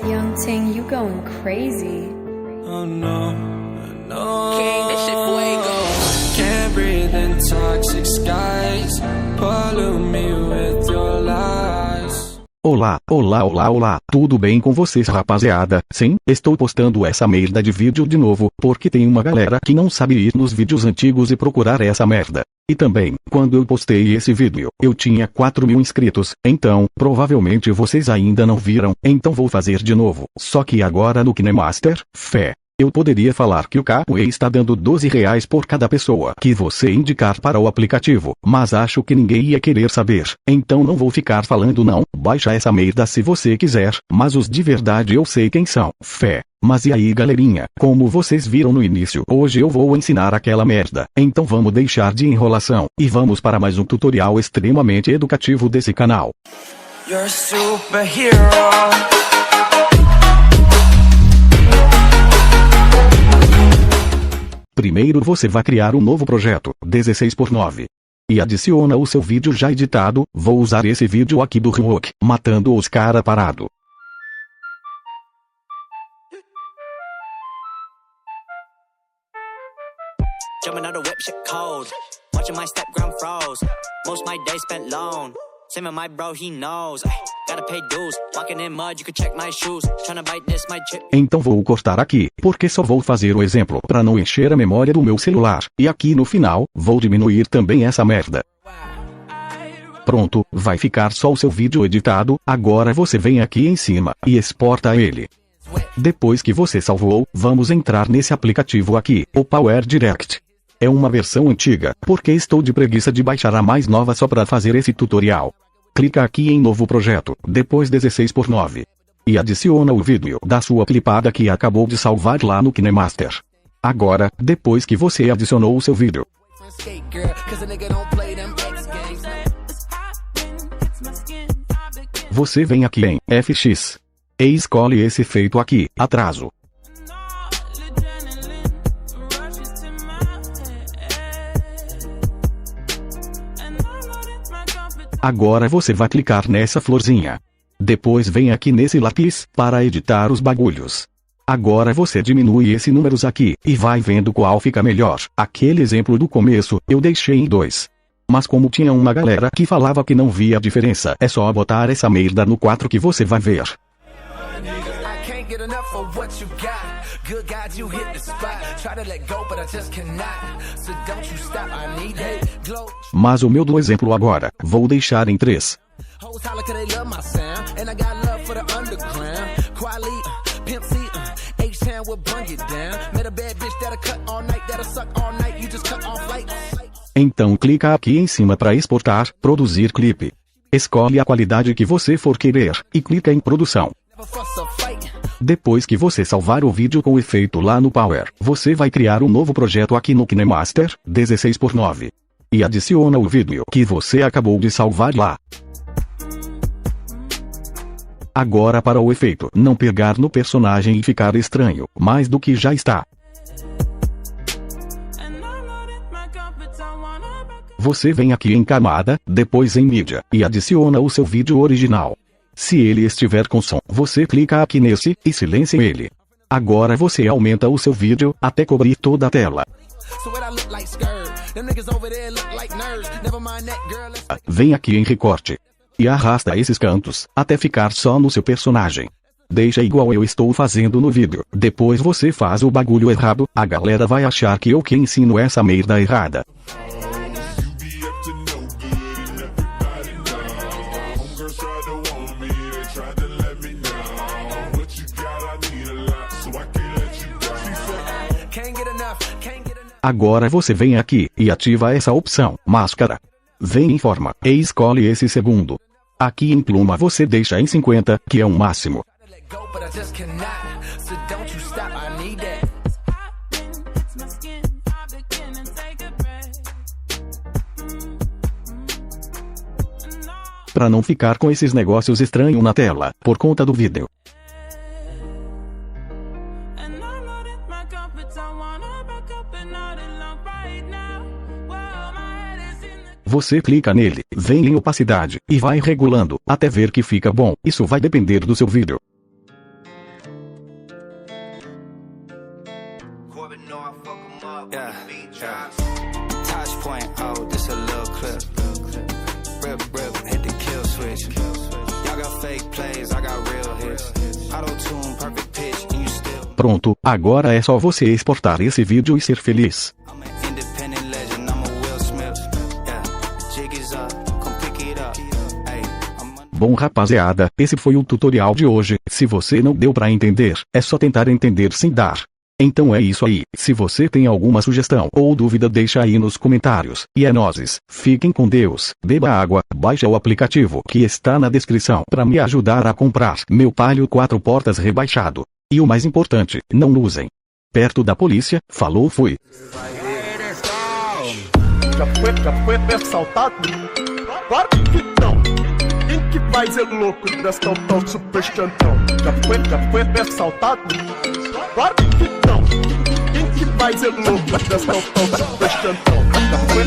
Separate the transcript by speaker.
Speaker 1: Young Ting, you going crazy.
Speaker 2: Oh no, no.
Speaker 3: King, this shit fuego.
Speaker 2: Can't breathe in toxic skies. Pollute me with your lies.
Speaker 4: Olá, olá, olá, olá, tudo bem com vocês, rapaziada? Sim, estou postando essa merda de vídeo de novo, porque tem uma galera que não sabe ir nos vídeos antigos e procurar essa merda. E também, quando eu postei esse vídeo, eu tinha 4.000 inscritos, então, provavelmente vocês ainda não viram, então vou fazer de novo. Só que agora no KineMaster, fé. Eu poderia falar que o Cauê está dando R$12 por cada pessoa que você indicar para o aplicativo, mas acho que ninguém ia querer saber, então não vou ficar falando não, baixa essa merda se você quiser, mas os de verdade eu sei quem são, fé. Mas e aí galerinha, como vocês viram no início, hoje eu vou ensinar aquela merda, então vamos deixar de enrolação, e vamos para mais um tutorial extremamente educativo desse canal.
Speaker 2: You're a superhero.
Speaker 4: Primeiro você vai criar um novo projeto, 16:9. E adiciona o seu vídeo já editado, vou usar esse vídeo aqui do Rock, matando os cara parado.
Speaker 3: Jumping out the whip, shit cold. Watching my step ground froze. Most my day spent alone. Same with my bro, he knows. Gotta pay dues. Walking in mud, you can check my shoes. Tryna bite this, my chip.
Speaker 4: Então vou cortar aqui, porque só vou fazer o exemplo para não encher a memória do meu celular. E aqui no final, vou diminuir também essa merda. Pronto, vai ficar só o seu vídeo editado, agora você vem aqui em cima e exporta ele. Depois que você salvou, vamos entrar nesse aplicativo aqui, o Power Direct. É uma versão antiga, porque estou de preguiça de baixar a mais nova só para fazer esse tutorial. Clica aqui em novo projeto, depois 16:9. E adiciona o vídeo da sua clipada que acabou de salvar lá no KineMaster. Agora, depois que você adicionou o seu vídeo, você vem aqui em FX. E escolhe esse efeito aqui, atraso. Agora você vai clicar nessa florzinha. Depois vem aqui nesse lápis, para editar os bagulhos. Agora você diminui esses números aqui, e vai vendo qual fica melhor. Aquele exemplo do começo, eu deixei em 2. Mas como tinha uma galera que falava que não via diferença, é só botar essa merda no 4 que você vai ver. Mas o meu do exemplo agora, vou deixar em 3. Então clica aqui em cima para exportar, produzir clipe. Escolhe a qualidade que você for querer, e clica em produção. Depois que você salvar o vídeo com efeito lá no Power, você vai criar um novo projeto aqui no KineMaster, 16:9. E adiciona o vídeo que você acabou de salvar lá. Agora para o efeito não pegar no personagem e ficar estranho, mais do que já está. Você vem aqui em camada, depois em mídia, e adiciona o seu vídeo original. Se ele estiver com som, você clica aqui nesse, e silencia ele. Agora você aumenta o seu vídeo, até cobrir toda a tela. Vem aqui em recorte. E arrasta esses cantos, até ficar só no seu personagem. Deixa igual eu estou fazendo no vídeo. Depois você faz o bagulho errado, a galera vai achar que eu que ensino essa merda errada. Agora você vem aqui, e ativa essa opção, máscara. Vem em forma, e escolhe esse segundo. Aqui em pluma você deixa em 50, que é o máximo. Para não ficar com esses negócios estranhos na tela, por conta do vídeo. Você clica nele, vem em opacidade, e vai regulando, até ver que fica bom. Isso vai depender do seu vídeo.
Speaker 5: fake plays, I got real hits. Auto-tune, perfect pitch, and you still.
Speaker 4: Pronto, agora é só você exportar esse vídeo e ser feliz.
Speaker 5: I'm an independent legend, I'm a Will Smith. Yeah, the jig is up, come pick it up. Hey,
Speaker 4: Bom rapaziada, esse foi o tutorial de hoje. Se você não deu pra entender, é só tentar entender sem dar. Então é isso aí. Se você tem alguma sugestão ou dúvida, deixa aí nos comentários. E é nóis. Fiquem com Deus. Beba água. Baixa o aplicativo que está na descrição para me ajudar a comprar meu Palio 4 portas rebaixado. E o mais importante, não usem perto da polícia. Falou, fui.
Speaker 6: Já foi assaltado? Claro que não. Quem que vai ser louco dessa tal super chantão? Já foi assaltado? Claro que não. Quem que vai ser louco dessa tal super chantão? Já foi